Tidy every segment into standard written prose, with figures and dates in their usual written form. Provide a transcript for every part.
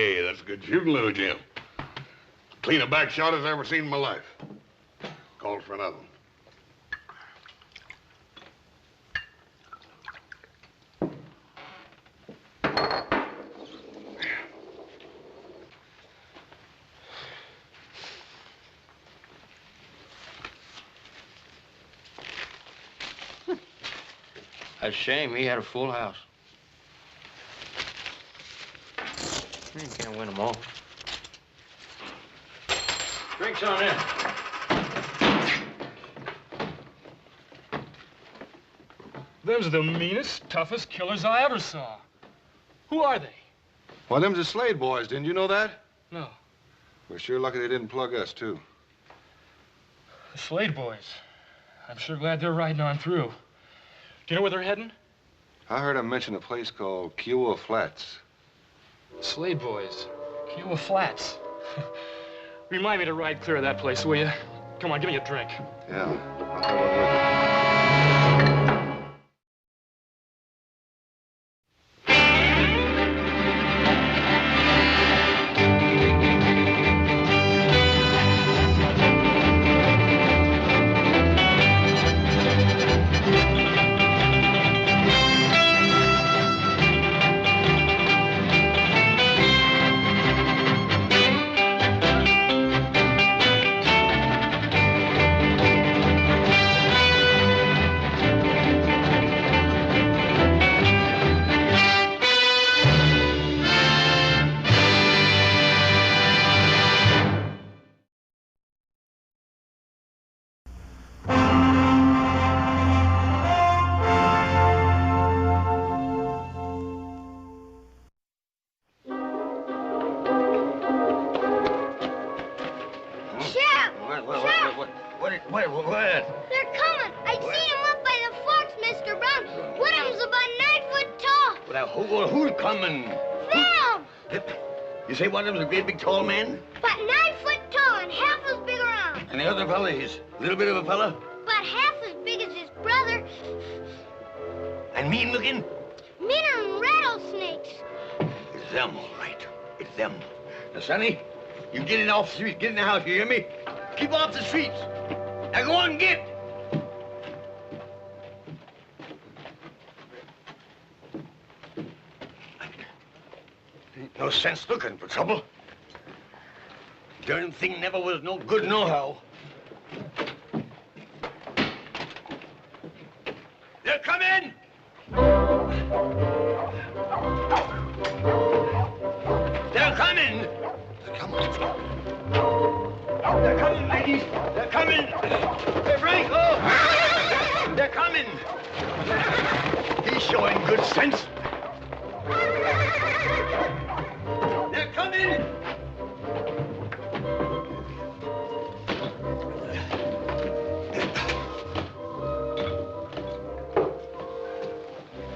Hey, that's good shooting, Little Jim. Clean a back shot as I ever seen in my life. Calls for another one. That's a shame. He had a full house. You can't win them all. Drinks on in. Them's the meanest, toughest killers I ever saw. Who are they? Well, them's the Slade Boys. Didn't you know that? No. We're sure lucky they didn't plug us, too. The Slade Boys. I'm sure glad they're riding on through. Do you know where they're heading? I heard them mention a place called Kiowa Flats. Slade Boys. Kiowa Flats. Remind me to ride clear of that place, will you? Come on, give me a drink. Yeah, I'll have one with you. You say one of them's a great big tall man? About 9 foot tall and half as big around. And the other fella, he's a little bit of a fella? About half as big as his brother. And mean looking? Meaner than rattlesnakes. It's them, all right. It's them. Now, Sonny, you get in off the street. Get in the house, you hear me? Keep off the streets. Now go on and get. No sense looking for trouble. Darn thing never was no good nohow. They're coming! They're coming! They're coming. They're coming, ladies. They're coming. Hey, Franco! They're coming. He's showing good sense. They're coming!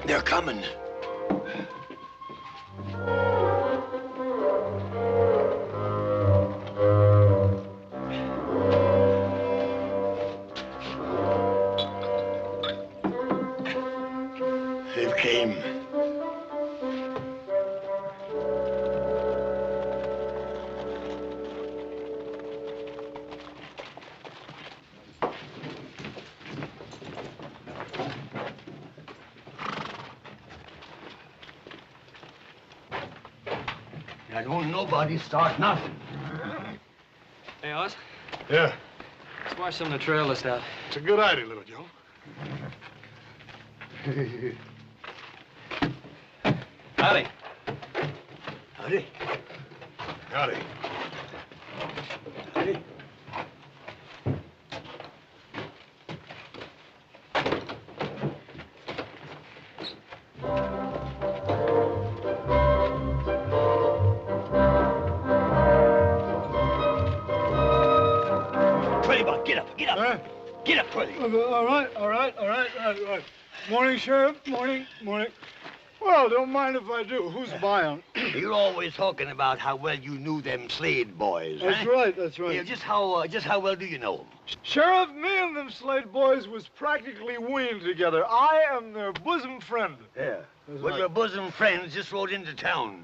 They're coming. They've came. I don't nobody start nothing. Hey, Oz. Yeah. Let's wash some of the trail list out. It's a good idea, Little Joe. Howdy. Howdy. Howdy. Howdy. Get up. Get up, Curly. All right. Morning, Sheriff. Morning. Well, don't mind if I do. Who's buying? You're always talking about how well you knew them Slade Boys, That's right? That's right. Yeah, just how well do you know them? Sheriff, me and them Slade Boys was practically weaned together. I am their bosom friend. Yeah. That's Well, right. your bosom friends just rode into town.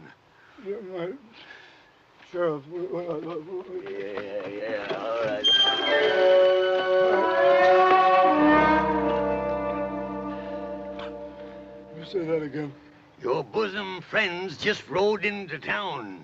Sheriff. Yeah, all right. You say that again. Your bosom friends just rode into town.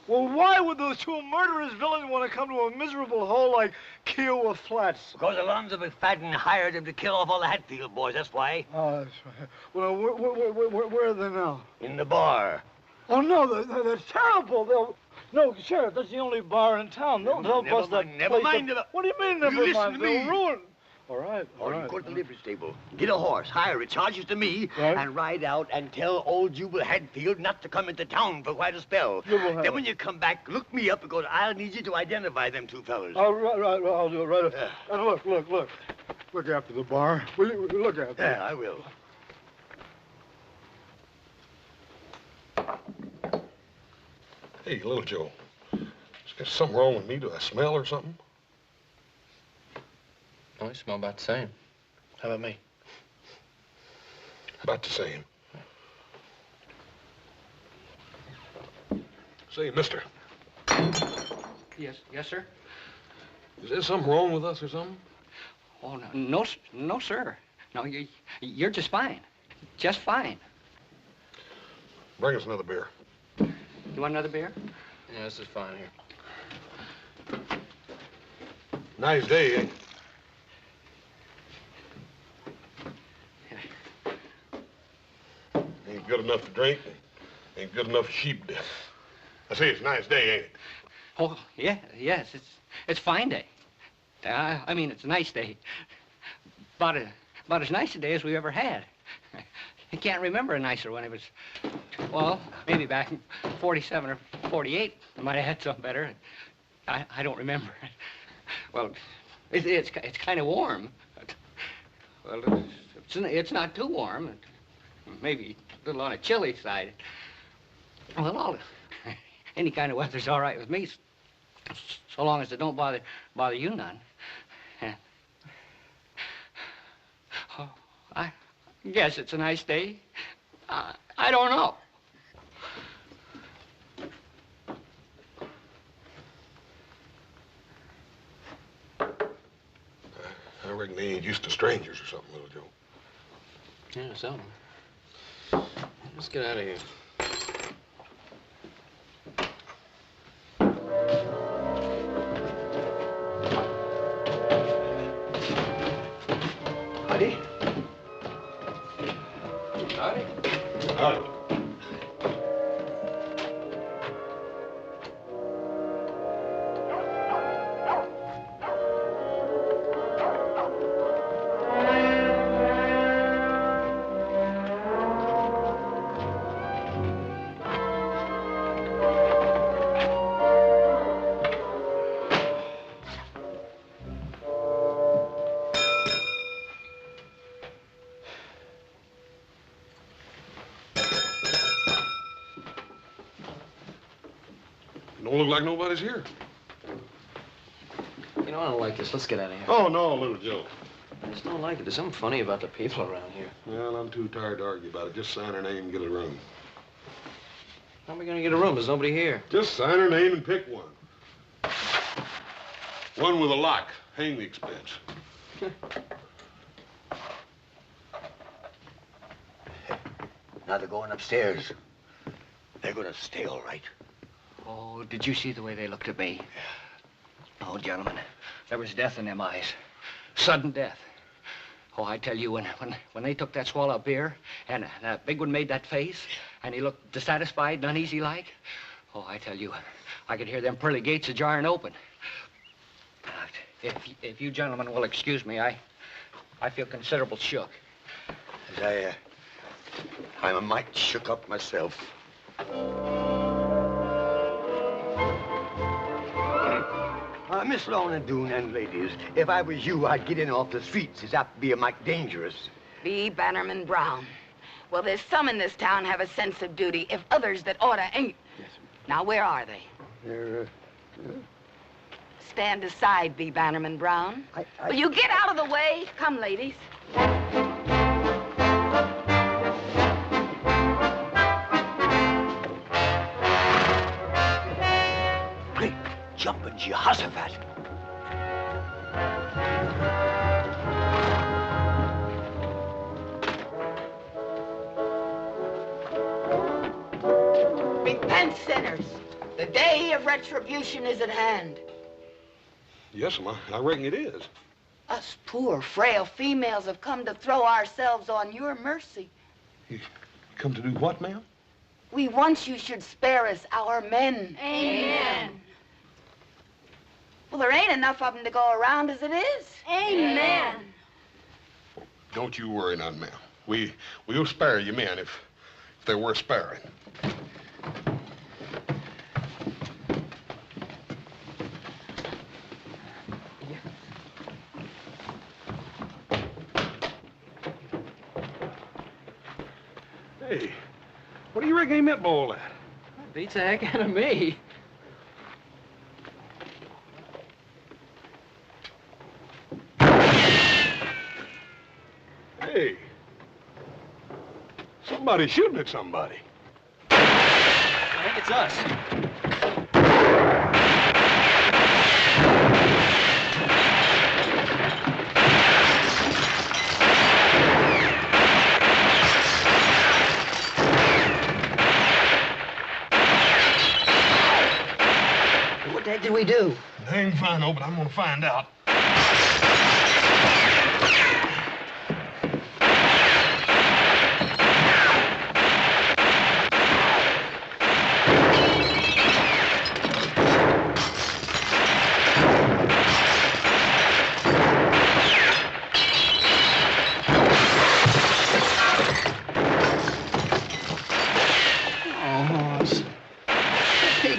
Well, why would those two murderous villains want to come to a miserable hole like Kiowa Flats? Because Alonzo McFatens hired him to kill off all the Hatfield boys, that's why. Oh, that's right. Well, where are they now? In the bar. Oh, no, they're terrible. No, Sheriff, that's the only bar in town. They'll bust that Never place mind. up. What do you mean, never You listen mind? to me. They'll ruin. All right, all Or right. you go to the livery stable, get a horse, hire it, charges to me, Right. and ride out and tell old Jubal Hatfield not to come into town for quite a spell. Jubal Then when you come back, look me up because I'll need you to identify them two fellas. Right, I'll do it right. Yeah. And look. Look after the bar. Will you look after it? Yeah, I will. Hey, Little Joe. Is there something wrong with me? Do I smell or something? Oh, you smell about the same. How about me? About the same. Say, mister, Yes, sir. is there something wrong with us or something? Oh, no, sir. No, you're just fine. Just fine. Bring us another beer. You want another beer? Yeah, this is fine here. Nice day, ain't it? Ain't good enough to drink. Ain't good enough for sheep death. I say it's a nice day, ain't it? Oh, yes, it's fine day. I mean, it's a nice day. About as nice a day as we ever had. I can't remember a nicer one. It was, well, maybe back in 47 or 48. I might have had something better. I don't remember. Well, it's kind of warm. Well, it's not too warm. Maybe a little on the chilly side. Well, any kind of weather's all right with me, so long as it don't bother you none. Oh, I guess it's a nice day. I don't know. I reckon they ain't used to strangers or something, Little Joe. Yeah, something. Let's get out of here. Howdy. Howdy. Howdy. Don't look like nobody's here. You know, I don't like this. Let's get out of here. Oh, no, Little Joe. I just don't like it. There's something funny about the people around here. Well, I'm too tired to argue about it. Just sign her name and get a room. How am I gonna get a room? There's nobody here. Just sign her name and pick one. One with a lock. Hang the expense. Now they're going upstairs. They're gonna stay all right. Oh, did you see the way they looked at me? Oh, gentlemen, there was death in them eyes. Sudden death. Oh, I tell you, when they took that swallow of beer, and that big one made that face, and he looked dissatisfied and uneasy like, oh, I tell you, I could hear them pearly gates a-jarring open. If you gentlemen will excuse me, I feel considerable shook. I'm a mite shook up myself. Miss Lorna Doone and ladies, if I was you, I'd get in off the streets. It's apt to be a mite dangerous. B. Bannerman Brown. Well, there's some in this town have a sense of duty, if others that oughta ain't. Yes, Now, where are they? They're, Stand aside, B. Bannerman Brown. Will you get out of the way? Come, ladies. Jumping Jehoshaphat. Repent, sinners. The day of retribution is at hand. Yes, ma'am. I reckon it is. Us poor, frail females have come to throw ourselves on your mercy. You come to do what, ma'am? We want you should spare us our men. Amen. Well, there ain't enough of them to go around as it is. Amen. Don't you worry none, ma'am. We'll spare you men if they're worth sparing. Hey, what do you reckon he meant by all that? Beats the heck out of me. Hey, somebody's shooting at somebody. I think it's us. What the heck did we do? I ain't fine, no, but I'm gonna find out.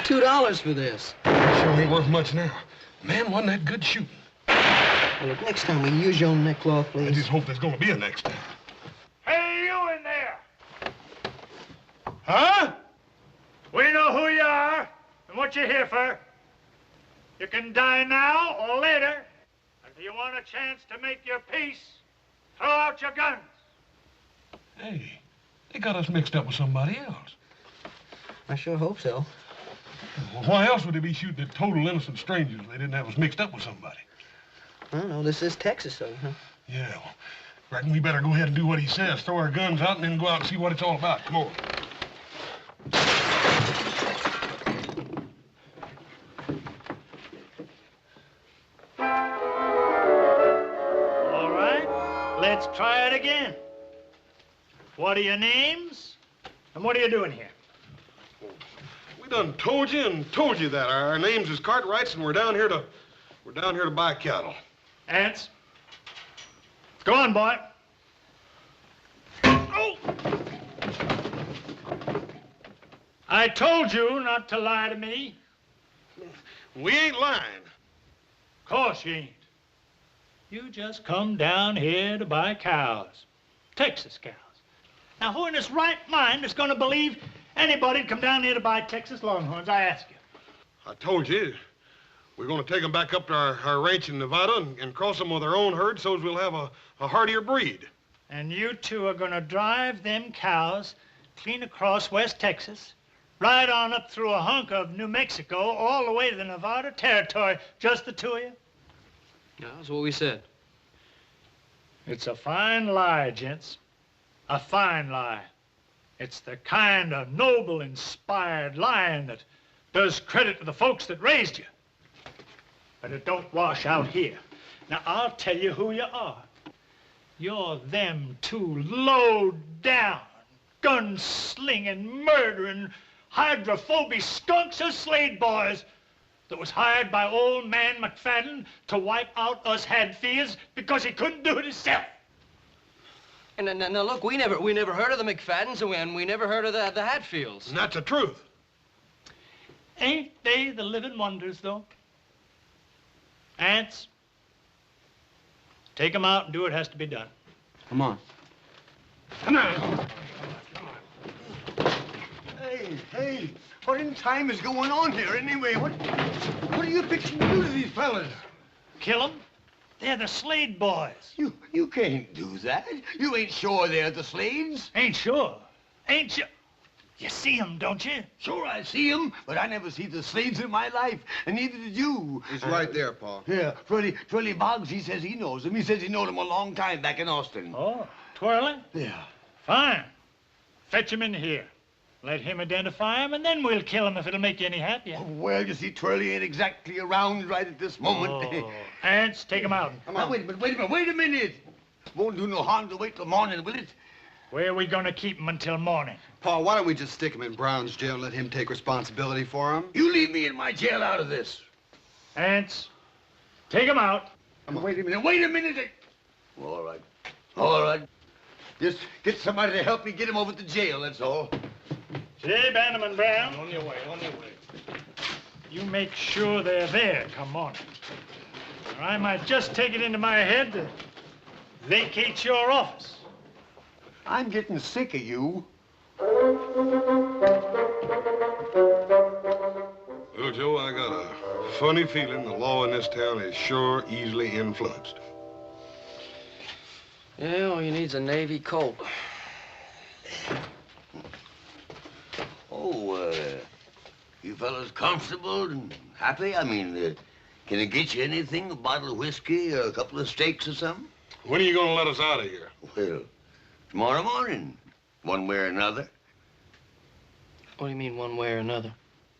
$2 for this. Sure ain't worth much now. Man, wasn't that good shooting? Well, look, next time we can use your own neckcloth, I please. just hope there's gonna be a next time. Hey, you in there! Huh? We know who you are and what you're here for. You can die now or later. If you want a chance to make your peace, throw out your guns. Hey, they got us mixed up with somebody else. I sure hope so. Well, why else would they be shooting at total innocent strangers if they didn't have us mixed up with somebody? I don't know. This is Texas, though, huh? Yeah, well, reckon we better go ahead and do what he says. Throw our guns out and then go out and see what it's all about. Come on. All right, let's try it again. What are your names? And what are you doing here? We done told you that. Our names is Cartwrights, and we're down here to buy cattle. Ants? Go on, boy. Oh! I told you not to lie to me. We ain't lying. Of course you ain't. You just come down here to buy cows. Texas cows. Now, who in his right mind is going to believe anybody'd come down here to buy Texas Longhorns, I ask you? I told you. We're going to take them back up to our ranch in Nevada and cross them with our own herd so we'll have a hardier breed. And you two are going to drive them cows clean across West Texas, right on up through a hunk of New Mexico, all the way to the Nevada territory, just the two of you? Yeah, that's what we said. It's a fine lie, gents. A fine lie. It's the kind of noble, inspired lying that does credit to the folks that raised you. But it don't wash out here. Now, I'll tell you who you are. You're them two low-down, gun-slinging, murdering, hydrophobic skunks of Slade Boys that was hired by old man McFatens to wipe out us Hatfields because he couldn't do it himself. And now look, we never heard of the McFatens, and we never heard of the Hatfields. And that's the truth. Ain't they the living wonders, though? Ants, take them out and do what has to be done. Come on. Come on. Hey, what in time is going on here anyway? What are you fixing to do to these fellas? Kill them? They're the Slade Boys. You can't do that. You ain't sure they're the Slades. Ain't sure. Ain't you? You see him, don't you? Sure, I see him, but I never see the Slades in my life, and neither did you. He's right there, Pa. Yeah, Twirly Boggs, he says he knows him. He says he knowed him a long time back in Austin. Oh, Twirly? Yeah. Fine. Fetch him in here. Let him identify him, and then we'll kill him if it'll make you any happier. Well, you see, Twirly ain't exactly around right at this moment. Oh. Ants, take him out. Come on. Now, wait a minute. Won't do no harm to wait till morning, will it? Where are we going to keep him until morning? Pa, why don't we just stick him in Brown's jail and let him take responsibility for him? You leave me in my jail out of this. Ants, take him out. Wait a minute. All right. Just get somebody to help me get him over to jail, that's all. J. Bannerman Brown. On your way. You make sure they're there come morning. Or I might just take it into my head to vacate your office. I'm getting sick of you. Little Joe, I got a funny feeling the law in this town is sure easily influenced. Yeah, all you need's a Navy Colt. Oh, you fellas comfortable and happy? I mean, can I get you anything? A bottle of whiskey or a couple of steaks or something? When are you going to let us out of here? Well, tomorrow morning, one way or another. What do you mean, one way or another?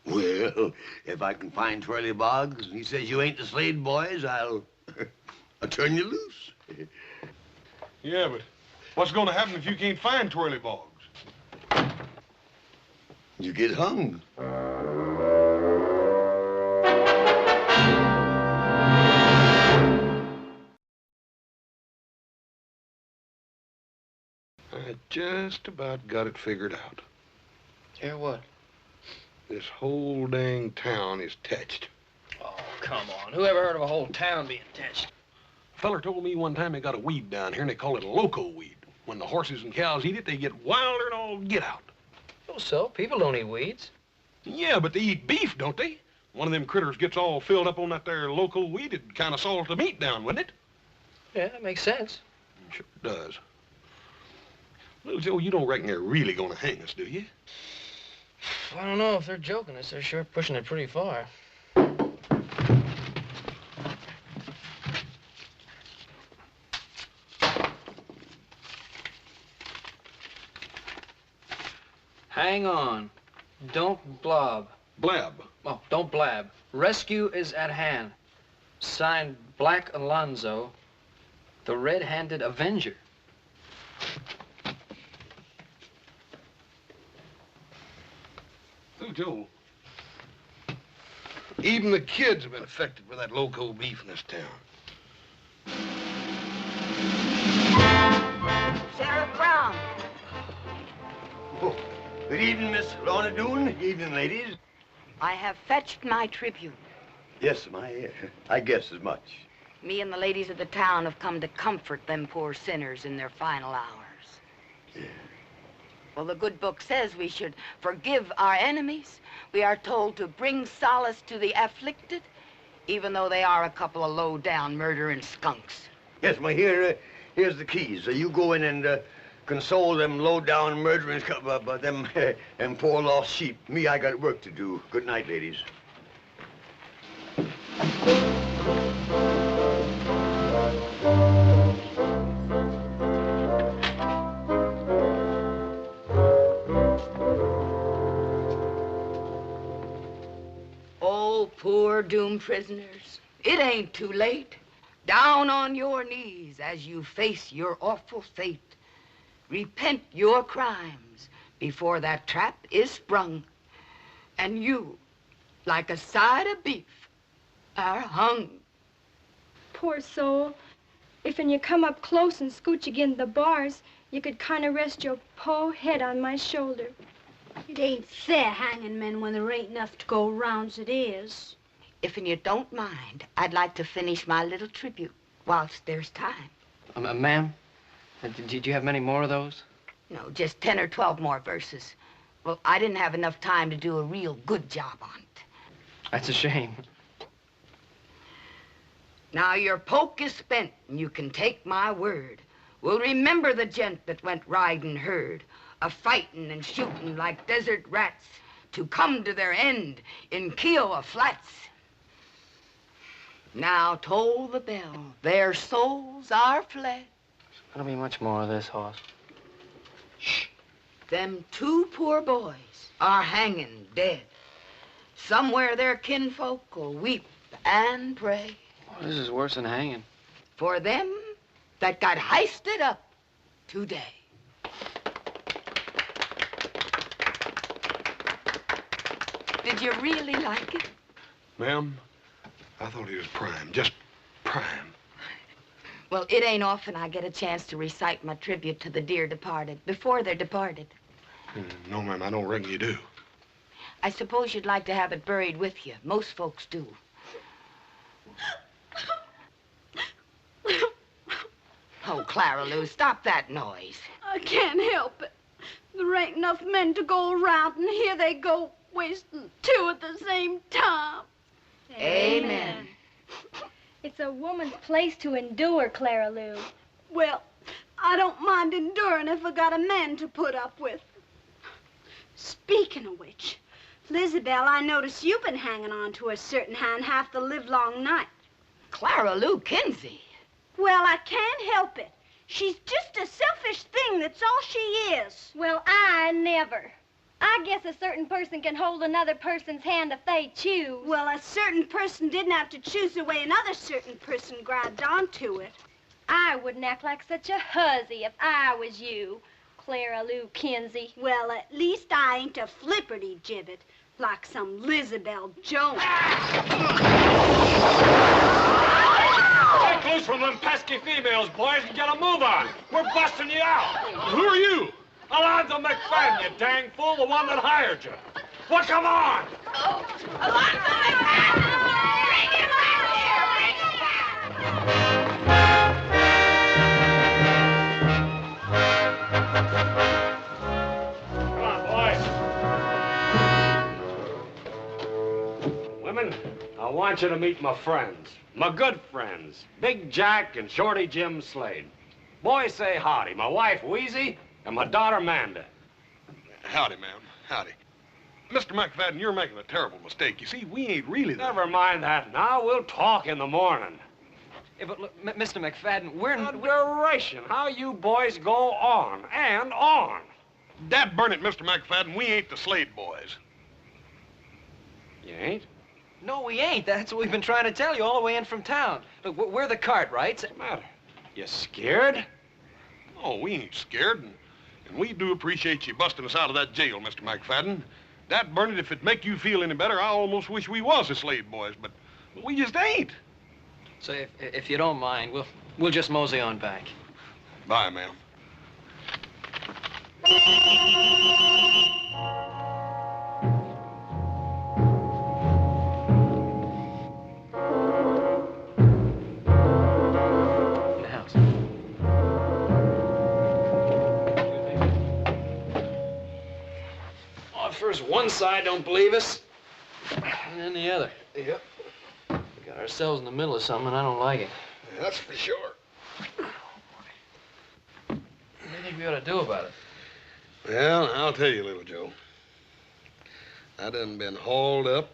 Well, if I can find Twirly Boggs and he says you ain't the Slade Boys, I'll turn you loose. Yeah, but what's going to happen if you can't find Twirly Boggs? You get hung. I just about got it figured out. Yeah, what? This whole dang town is touched. Oh, come on. Who ever heard of a whole town being touched? A feller told me one time they got a weed down here and they call it a loco weed. When the horses and cows eat it, they get wilder and all get out. Oh, so? People don't eat weeds. Yeah, but they eat beef, don't they? One of them critters gets all filled up on that there loco weed, it'd kind of salt the meat down, wouldn't it? Yeah, that makes sense. Sure does. Little Joe, you don't reckon they're really gonna hang us, do you? I don't know if they're joking us. They're sure pushing it pretty far. Hang on. Don't blob. Blab. Oh, don't blab. Rescue is at hand. Signed Black Alonzo, the red-handed Avenger. Little Joe, even the kids have been affected by that loco beef in this town. Sheriff Brown. Oh, good evening, Miss Lorna Doone. Evening, ladies. I have fetched my tribute. Yes, I guess as much. Me and the ladies of the town have come to comfort them poor sinners in their final hours. Yeah. Well, the good book says we should forgive our enemies. We are told to bring solace to the afflicted, even though they are a couple of low-down murdering skunks. Yes, here's the keys. You go in and console them low-down murdering them and poor lost sheep. Me, I got work to do. Good night, ladies. Oh, poor doomed prisoners. It ain't too late. Down on your knees as you face your awful fate. Repent your crimes before that trap is sprung. And you, like a side of beef, are hung. Poor soul. If when you come up close and scooch again the bars, you could kind of rest your po head on my shoulder. It ain't fair hanging men when there ain't enough to go round's it is. If you don't mind, I'd like to finish my little tribute whilst there's time. Ma'am, did you have many more of those? No, just 10 or 12 more verses. Well, I didn't have enough time to do a real good job on it. That's a shame. Now your poke is spent, and you can take my word. We'll remember the gent that went riding herd a-fightin' and shootin' like desert rats to come to their end in Kiowa Flats. Now toll the bell, their souls are fled. There'll be much more of this, Hoss. Shh. Them two poor boys are hanging dead. Somewhere their kinfolk will weep and pray. Oh, this is worse than hanging. For them that got heisted up today. Did you really like it? Ma'am, I thought he was prime, just prime. Well, it ain't often I get a chance to recite my tribute to the dear departed before they're departed. No, ma'am, I don't reckon you do. I suppose you'd like to have it buried with you. Most folks do. Oh, Clara Lou, stop that noise. I can't help it. There ain't enough men to go around, and here they go, wasting two at the same time. Amen. It's a woman's place to endure, Clara Lou. Well, I don't mind enduring if I got a man to put up with. Speaking of which, Lizabelle, I notice you've been hanging on to a certain hand half the livelong night. Clara Lou Kinsey. Well, I can't help it. She's just a selfish thing, that's all she is. Well, I never. I guess a certain person can hold another person's hand if they choose. Well, a certain person didn't have to choose the way another certain person grabbed onto it. I wouldn't act like such a hussy if I was you, Clara Lou Kinsey. Well, at least I ain't a flipperty gibbet like some Lizabelle Jones. Break loose from them pesky females, boys, and get a move on. We're busting you out. Who are you? Alonzo McFadden, you dang fool, the one that hired you. Well, come on. Oh, Alonzo McFadden! Bring him out here! Bring him Come on, boys. Women, I want you to meet my friends. My good friends. Big Jack and Shorty Jim Slade. Boys, say howdy. My wife, Wheezy, and my daughter, Manda. Howdy, ma'am. Howdy. Mr. McFadden, you're making a terrible mistake. You see, we ain't really the... Never mind that now. We'll talk in the morning. Yeah, but look, Mr. McFadden, we're... Adoration. How you boys go on and on. Dad burn it, Mr. McFadden, we ain't the Slade Boys. You ain't? No, we ain't. That's what we've been trying to tell you all the way in from town. Look, we're the Cartwrights. What's the matter? You scared? Oh, we ain't scared, and we do appreciate you busting us out of that jail, Mr. McFadden. That burn it, if it make you feel any better, I almost wish we was the Slade Boys, but we just ain't. So if you don't mind, we'll just mosey on back. Bye, ma'am. First one side don't believe us, and then the other. Yep. We got ourselves in the middle of something, and I don't like it. Yeah, that's for sure. What do you think we ought to do about it? Well, I'll tell you, Little Joe. I done been hauled up,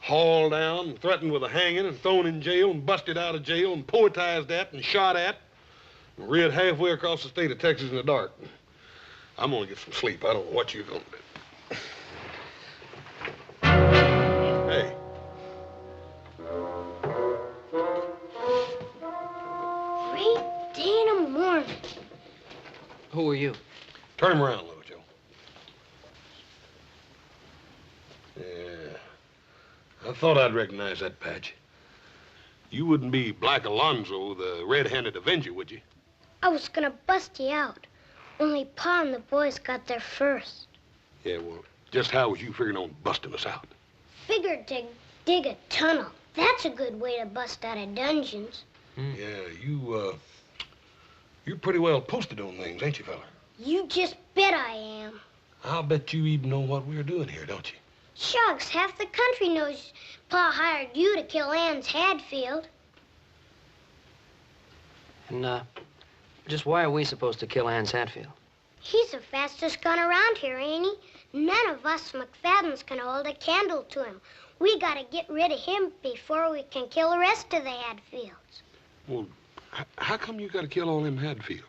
hauled down, and threatened with a hanging, and thrown in jail, and busted out of jail, and poetized at, and shot at, and reared halfway across the state of Texas in the dark. I'm gonna get some sleep. I don't know what you're gonna do. Hey. Great day in the morning. Who are you? Turn him around, Little Joe. Yeah. I thought I'd recognize that patch. You wouldn't be Black Alonzo, the red-handed Avenger, would you? I was gonna bust you out. Only Pa and the boys got there first. Yeah, well, just how was you figuring on busting us out? Figured to dig a tunnel. That's a good way to bust out of dungeons. Yeah, you're pretty well posted on things, ain't you, fella? You just bet I am. I'll bet you even know what we're doing here, don't you? Shucks, half the country knows Pa hired you to kill Ann's Hatfield. And, just why are we supposed to kill Ann's Hatfield? He's the fastest gun around here, ain't he? None of us McFatens can hold a candle to him. We gotta get rid of him before we can kill the rest of the Hatfields. Well, how come you gotta kill all them Hatfields?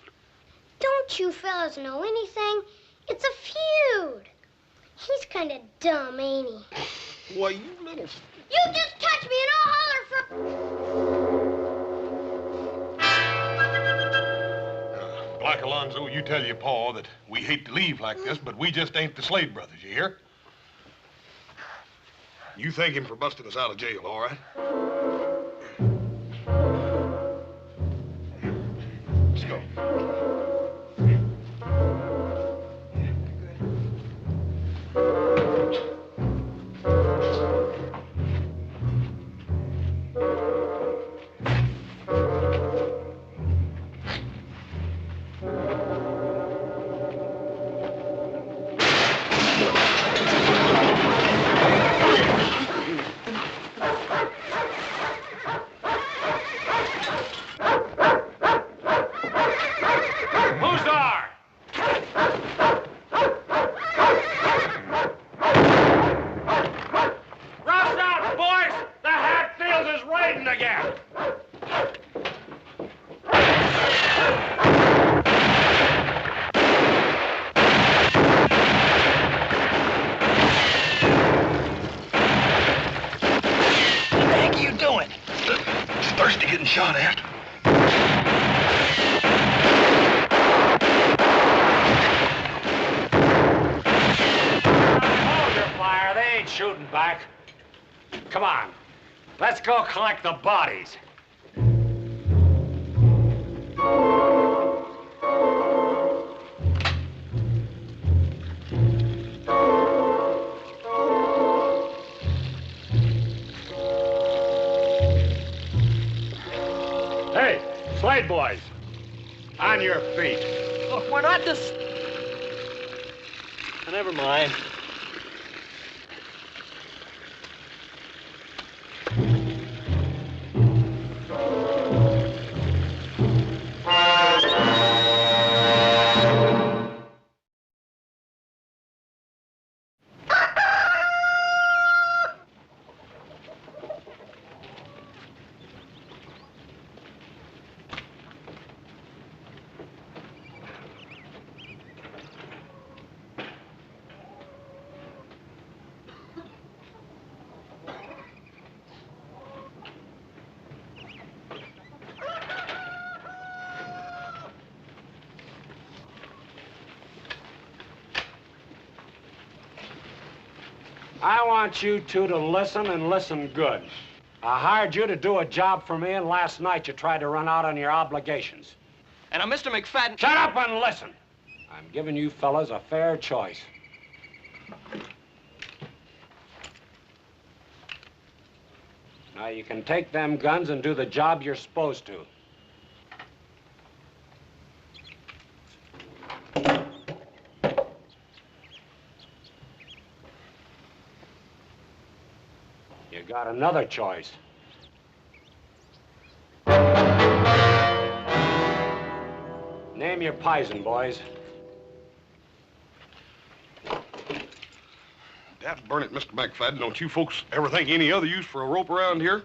Don't you fellas know anything? It's a feud. He's kind of dumb, ain't he? Why, you little... You just touch me and I'll holler for... Black Alonzo, you tell your pa that we hate to leave like this, but we just ain't the Slade brothers, you hear? You thank him for busting us out of jail, all right? Let's go. Shot at. Hold your fire. They ain't shooting back. Come on. Let's go collect the bodies. Slade Boys, on your feet. Look, we're not this... Never mind. I want you two to listen and listen good. I hired you to do a job for me, and last night you tried to run out on your obligations. And I'm Mr. McFadden. Shut up and listen. I'm giving you fellas a fair choice. Now you can take them guns and do the job you're supposed to. You got another choice. Name your poison, boys. Dad burn it, Mr. McFadden. Don't you folks ever think any other use for a rope around here?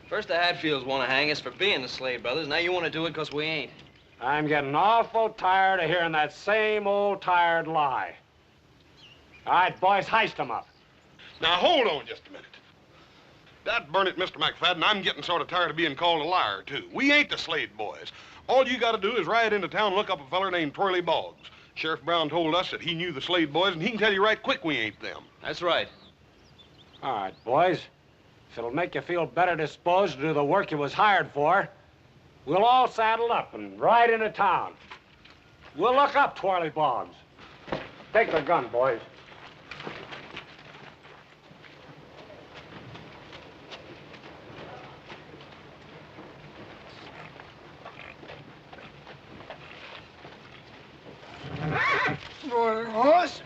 First the Hatfields want to hang us for being the Slade brothers. Now you want to do it because we ain't. I'm getting awful tired of hearing that same old tired lie. All right, boys, heist them up. Now, hold on just a minute. Dad burn it, Mr. McFadden. I'm getting sort of tired of being called a liar, too. We ain't the Slade Boys. All you got to do is ride into town and look up a feller named Twirly Boggs. Sheriff Brown told us that he knew the Slade Boys, and he can tell you right quick we ain't them. That's right. All right, boys. If it'll make you feel better disposed to do the work you was hired for, we'll all saddle up and ride into town. We'll look up Twirly Boggs. Take the gun, boys. Horse.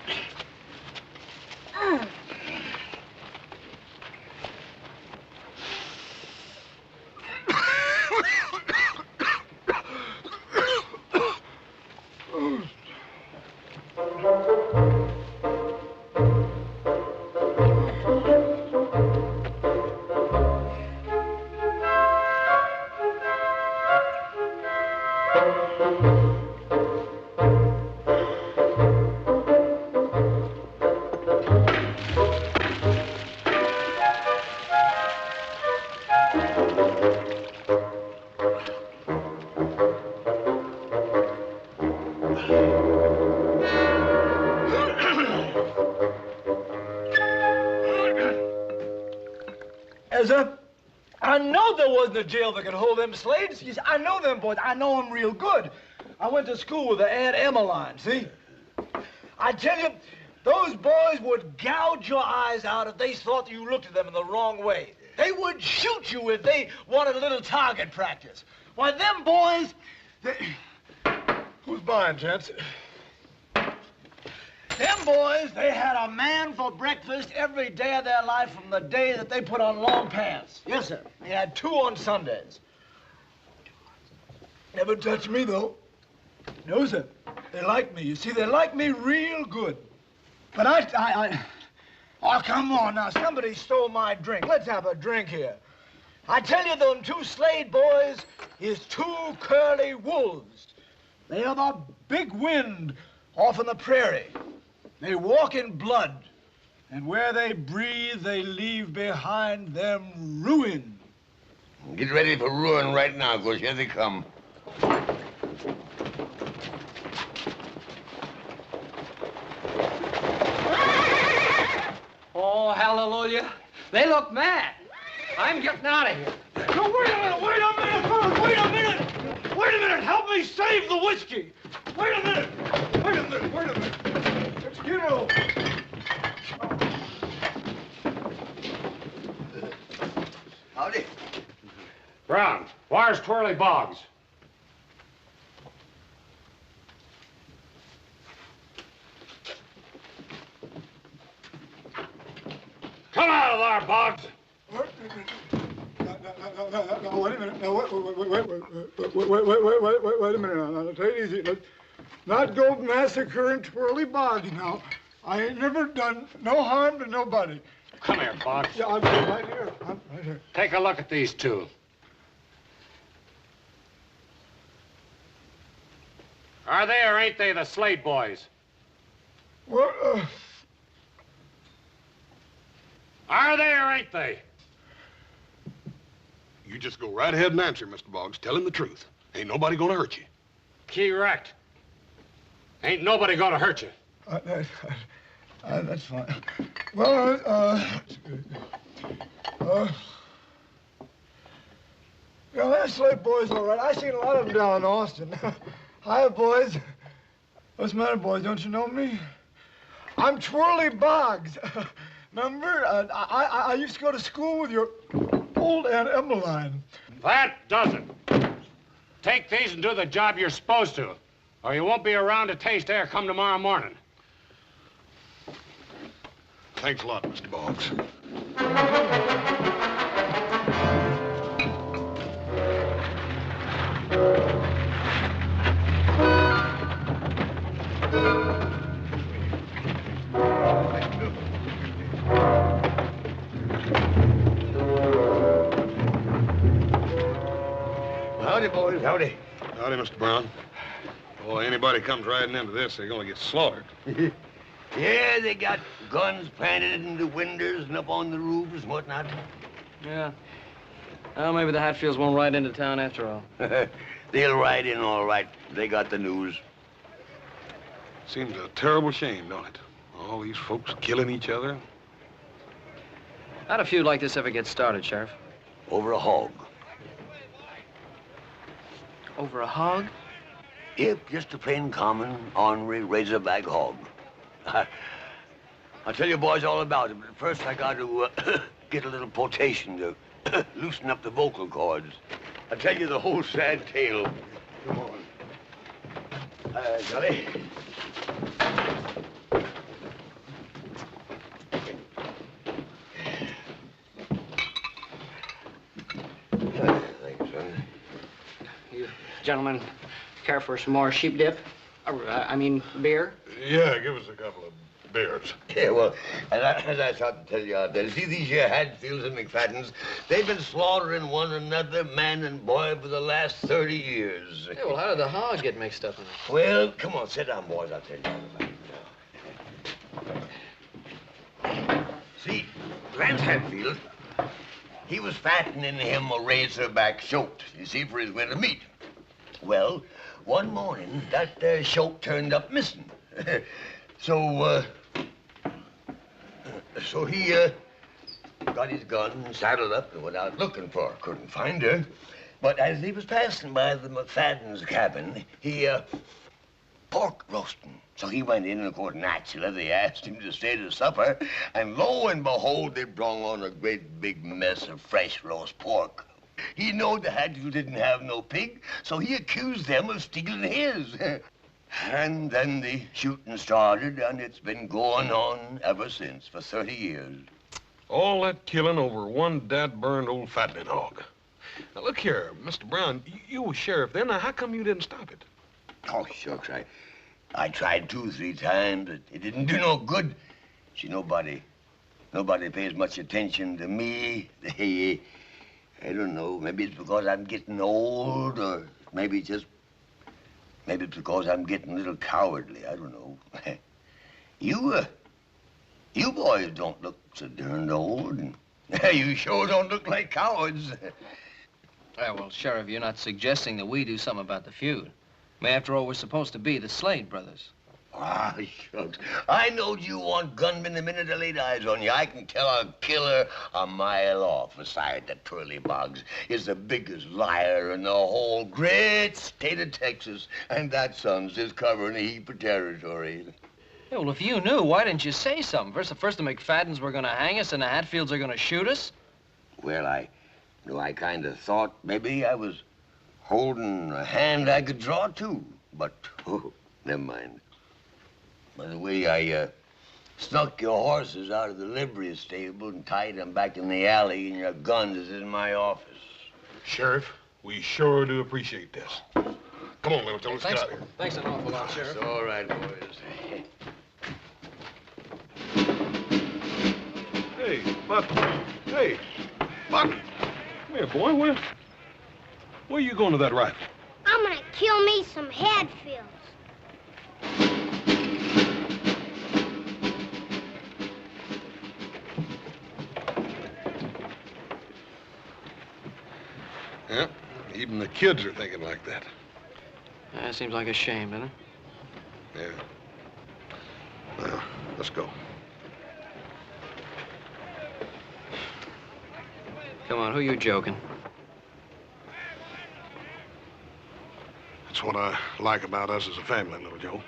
I know there wasn't a jail that could hold them Slades. You see, I know them boys. I know them real good. I went to school with the Aunt Emmeline, see? I tell you, those boys would gouge your eyes out if they thought you looked at them in the wrong way. They would shoot you if they wanted a little target practice. Why, them boys, Who's buying, gents? Them boys, they had a man for breakfast every day of their life from the day that they put on long pants. Yes, sir. They had 2 on Sundays. Never touched me, though. No, sir. They like me. You see, they like me real good. But Oh, come on now. Somebody stole my drink. Let's have a drink here. I tell you, them 2 Slade boys is 2 curly wolves. They are the big wind off in the prairie. They walk in blood, and where they breathe, they leave behind them ruin. Get ready for ruin right now, because here they come. Oh, hallelujah. They look mad. I'm getting out of here. No, wait a minute, wait a minute, wait a minute. Wait a minute, help me save the whiskey. Wait a minute, wait a minute, wait a minute. Let's get over. Howdy. Brown, where's Twirly Boggs? Come out of there, Boggs. No, wait a minute. No, wait a minute. Now, take it easy. Let's not go massacring Twirly Boggs now. I ain't never done no harm to nobody. Come here, Boggs. Yeah, I'm right here. I'm right here. Take a look at these 2. Are they or ain't they the Slade Boys? Well, Are they or ain't they? You just go right ahead and answer, Mr. Boggs. Tell him the truth. Ain't nobody gonna hurt you. Correct. Ain't nobody gonna hurt you. That's fine. Well, yeah, that Slade boy's all right. I seen a lot of them down in Austin. Hi, boys. What's the matter, boys? Don't you know me? I'm Twirly Boggs. Remember? I used to go to school with your old Aunt Emmeline. That doesn't. Take these and do the job you're supposed to, or you won't be around to taste air come tomorrow morning. Thanks a lot, Mr. Boggs. Howdy, boys. Howdy. Howdy, Mr. Brown. Well, anybody comes riding into this, they're gonna get slaughtered. Yeah, they got guns planted in the windows and up on the roofs and whatnot. Yeah. Well, maybe the Hatfields won't ride into town after all. They'll ride in all right. They got the news. Seems a terrible shame, don't it? All these folks killing each other. How'd a feud like this ever get started, Sheriff? Over a hog. Over a hog? Yep, just a plain common, ornery razorback hog. I'll tell you boys all about it, but first I got to get a little potation to loosen up the vocal cords. I'll tell you the whole sad tale. Come on. Johnny. Thanks, son. You gentlemen care for some more sheep dip? I mean, beer? Yeah, give us a couple of beers. Yeah, well, as I started to tell you out there, see these here Hatfields and McFatens, they've been slaughtering one another, man and boy, for the last 30 years. Yeah, well, how did the hog get mixed up in it? Well, come on, sit down, boys, I'll tell you all about it now. See, Grant Hatfield, he was fattening him a razorback shoat, you see, for his winter meat. Well, one morning, that shoat turned up missing. So he got his gun, saddled up, and went out looking for her. Couldn't find her. But as he was passing by the McFatens' cabin, he, pork roasting. So he went in, and of course, naturally, they asked him to stay to supper. And lo and behold, they brought on a great big mess of fresh roast pork. He knowed the Hatfields didn't have no pig, so he accused them of stealing his. And then the shooting started, and it's been going on ever since, for 30 years. All that killing over one dad-burned old fattening hog. Now, look here, Mr. Brown, you were sheriff then. Now, how come you didn't stop it? Oh, shucks, I tried 2 or 3 times, but it didn't do no good. See, nobody pays much attention to me. I don't know, maybe it's because I'm getting old, or maybe it's because I'm getting a little cowardly. I don't know. You boys don't look so darned old, and you sure don't look like cowards. Yeah, well, Sheriff, you're not suggesting that we do something about the feud. I mean, after all, we're supposed to be the Slade brothers. Ah, shucks. I knowed you want gunmen the minute I laid eyes on you. I can tell a killer a mile off. Besides, the Twirly Boggs is the biggest liar in the whole great state of Texas. And that son's just covering a heap of territory. Yeah, well, if you knew, why didn't you say something? First the McFatens were gonna hang us, and the Hatfields are gonna shoot us. Well, I kind of thought maybe I was holding a hand I could draw to. But, oh, never mind. By the way, I snuck your horses out of the livery stable and tied them back in the alley, and your gun is in my office. Sheriff, we sure do appreciate this. Come on, Little Joe, let's get out of here. Thanks an awful lot, Sheriff. It's all right, boys. Hey, Buck. Hey, Buck. Come here, boy. Where you going to that rifle? I'm gonna kill me some Hatfields. Yeah, even the kids are thinking like that. That seems like a shame, doesn't it? Yeah. Well, let's go. Come on, who you joking? That's what I like about us as a family, Little Joe.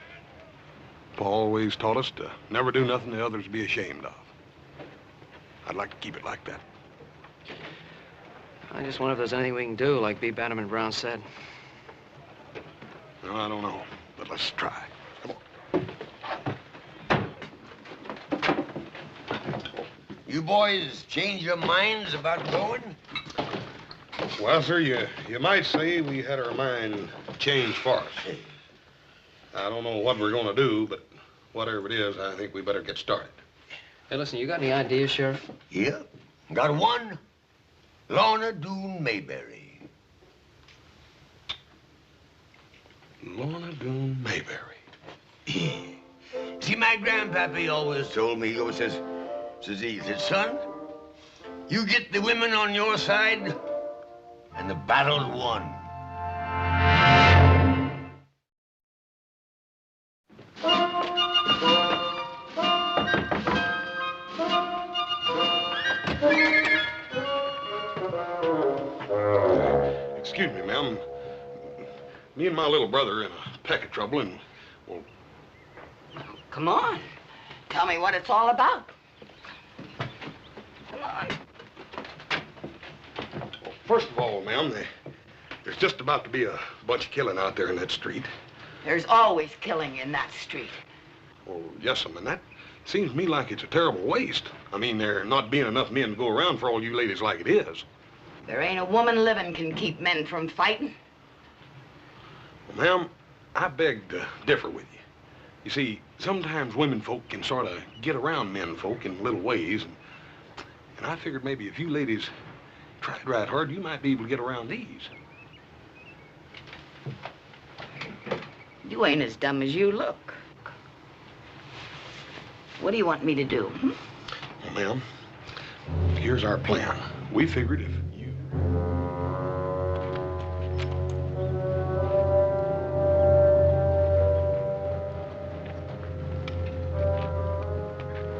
Pa always taught us to never do nothing the others be ashamed of. I'd like to keep it like that. I just wonder if there's anything we can do, like B. Bannerman Brown said. No, I don't know, but let's try. Come on. You boys change your minds about going? Well, sir, you might say we had our mind changed for us. I don't know what we're going to do, but whatever it is, I think we better get started. Hey, listen, you got any ideas, Sheriff? Yeah, got one. Lorna Doone Mayberry. Lorna Doone Mayberry. See, my grandpappy always told me, he always says, son, you get the women on your side, and the battle's won. Excuse me, ma'am. Me and my little brother are in a peck of trouble, and, well... Come on. Tell me what it's all about. Come on. Well, first of all, ma'am, there's just about to be a bunch of killing out there in that street. There's always killing in that street. Well, yes, ma'am, and that seems to me like it's a terrible waste. I mean, there not being enough men to go around for all you ladies like it is. There ain't a woman living can keep men from fighting. Well, ma'am, I beg to differ with you. You see, sometimes women folk can sort of get around men folk in little ways, and I figured maybe if you ladies tried right hard, you might be able to get around these. You ain't as dumb as you look. What do you want me to do? Well, ma'am, here's our plan. We figured if you...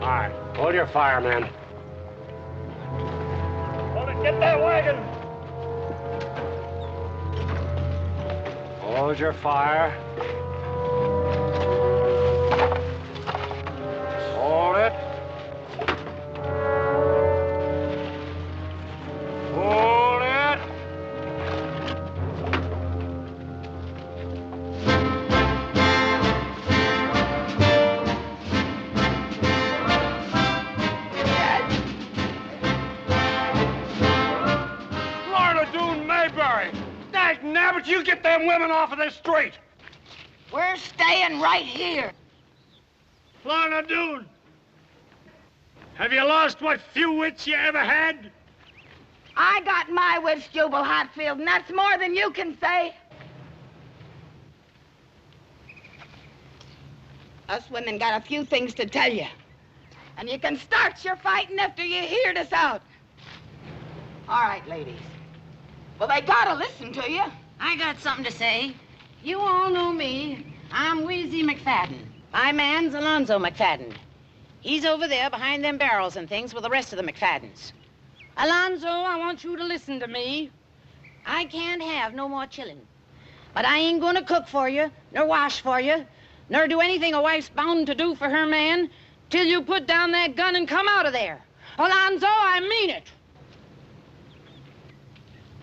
All right, hold your fire, man. Get that wagon! Hold your fire. Hold it. Hold it. Lorna Doone Mayberry! Dag nabbit, you get them women off of this street! We're staying right here. Lorna Doone! Have you lost what few wits you ever had? I got my wits, Jubal Hatfield, and that's more than you can say. Us women got a few things to tell you. And you can start your fighting after you hear us out. All right, ladies. Well, they gotta listen to you. I got something to say. You all know me. I'm Wheezy McFaten. My man's Alonzo McFaten. He's over there behind them barrels and things with the rest of the McFatens. Alonzo, I want you to listen to me. I can't have no more chillin'. But I ain't gonna cook for you, nor wash for you, nor do anything a wife's bound to do for her man till you put down that gun and come out of there. Alonzo, I mean it.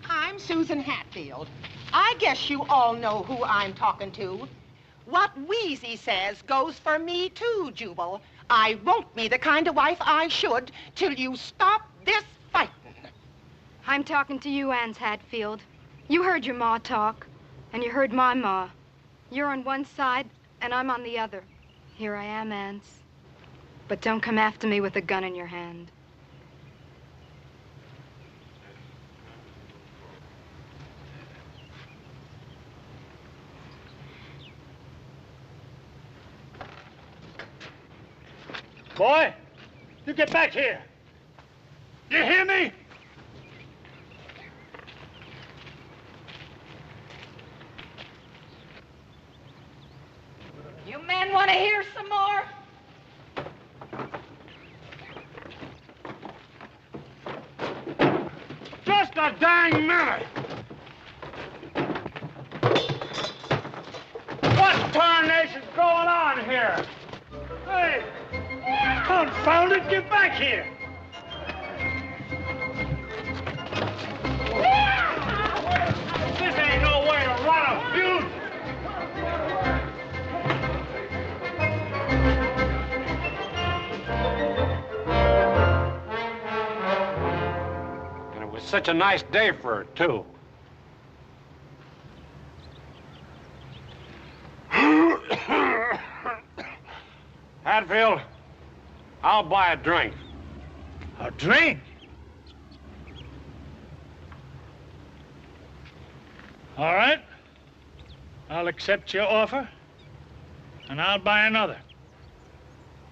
I'm Susan Hatfield. I guess you all know who I'm talking to. What Wheezy says goes for me too, Jubal. I won't be the kind of wife I should till you stop this fighting. I'm talking to you, Anse Hatfield. You heard your ma talk, and you heard my ma. You're on one side, and I'm on the other. Here I am, Anse. But don't come after me with a gun in your hand. Boy, you get back here. You hear me? You men want to hear some more? Just a dang minute! What tarnation's going on here? Hey! Confound it, get back here! This ain't no way to run a feud! And it was such a nice day for it, too. Hatfield, I'll buy a drink. A drink? All right. I'll accept your offer, and I'll buy another.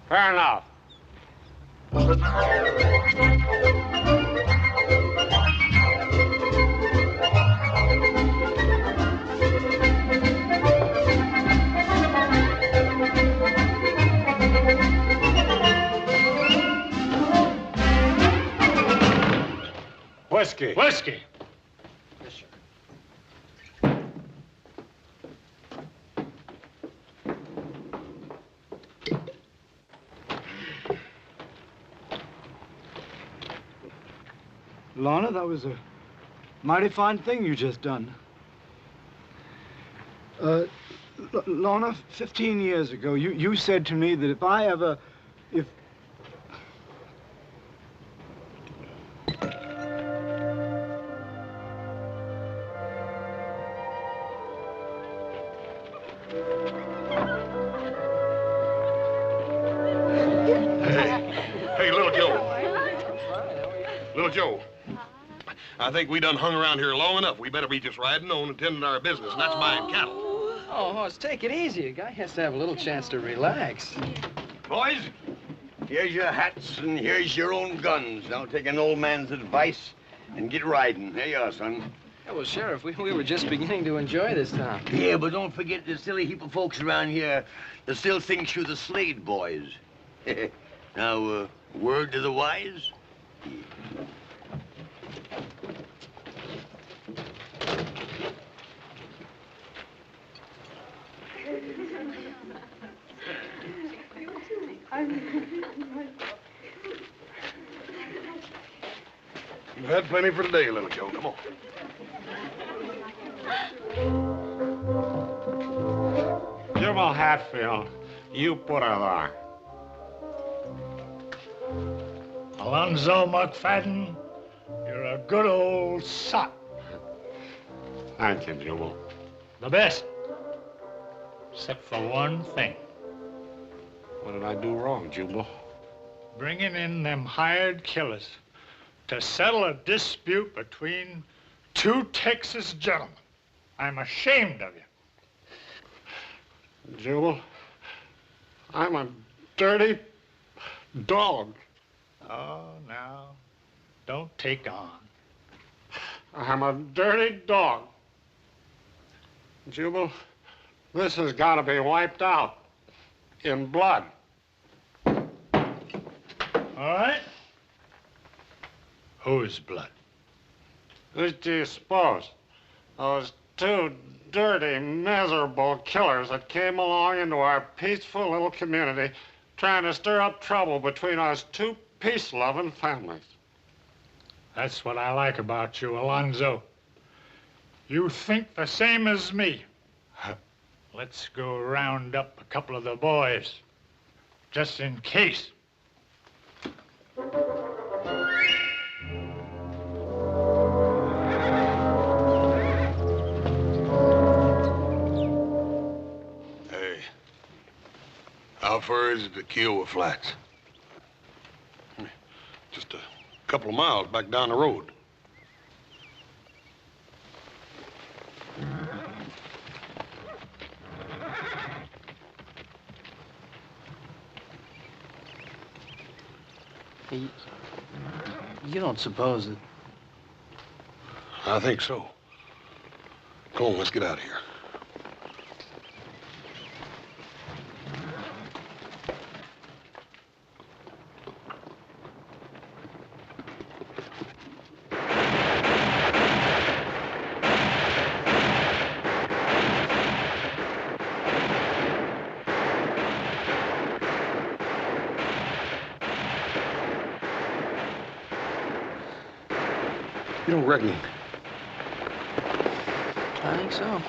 Fair enough. Whiskey. Whiskey. Yes, sir. Lorna, that was a mighty fine thing you just done. Lorna, 15 years ago, you said to me that if I ever... Hey, Little Joe. Little Joe. I think we done hung around here long enough. We better be just riding on and tending our business, and that's buying cattle. Oh, Hoss, take it easy. A guy has to have a little chance to relax. Boys, here's your hats and here's your own guns. Now take an old man's advice and get riding. Here you are, son. Yeah, well, Sheriff, we were just beginning to enjoy this town. Yeah, but don't forget the silly heap of folks around here that still thinks you're the Slade Boys. Now, word to the wise? You've had plenty for today, Little Joe. Come on. Jubal Hatfield, you put her there. Alonzo McFadden, you're a good old sot. Thank you, Jubal. The best. Except for one thing. What did I do wrong, Jubal? Bringing in them hired killers to settle a dispute between two Texas gentlemen. I'm ashamed of you. Jubal, I'm a dirty dog. Oh, now, don't take on. I'm a dirty dog. Jubal, this has got to be wiped out in blood. All right. Whose blood? Who do you suppose? Those two dirty, miserable killers that came along into our peaceful little community trying to stir up trouble between us two peace-loving families. That's what I like about you, Alonzo. You think the same as me. Let's go round up a couple of the boys, just in case. Hey, how far is it to Kiowa Flats? Just a couple of miles back down the road. You don't suppose that... I think so. Come on, let's get out of here. You don't reckon? I think so.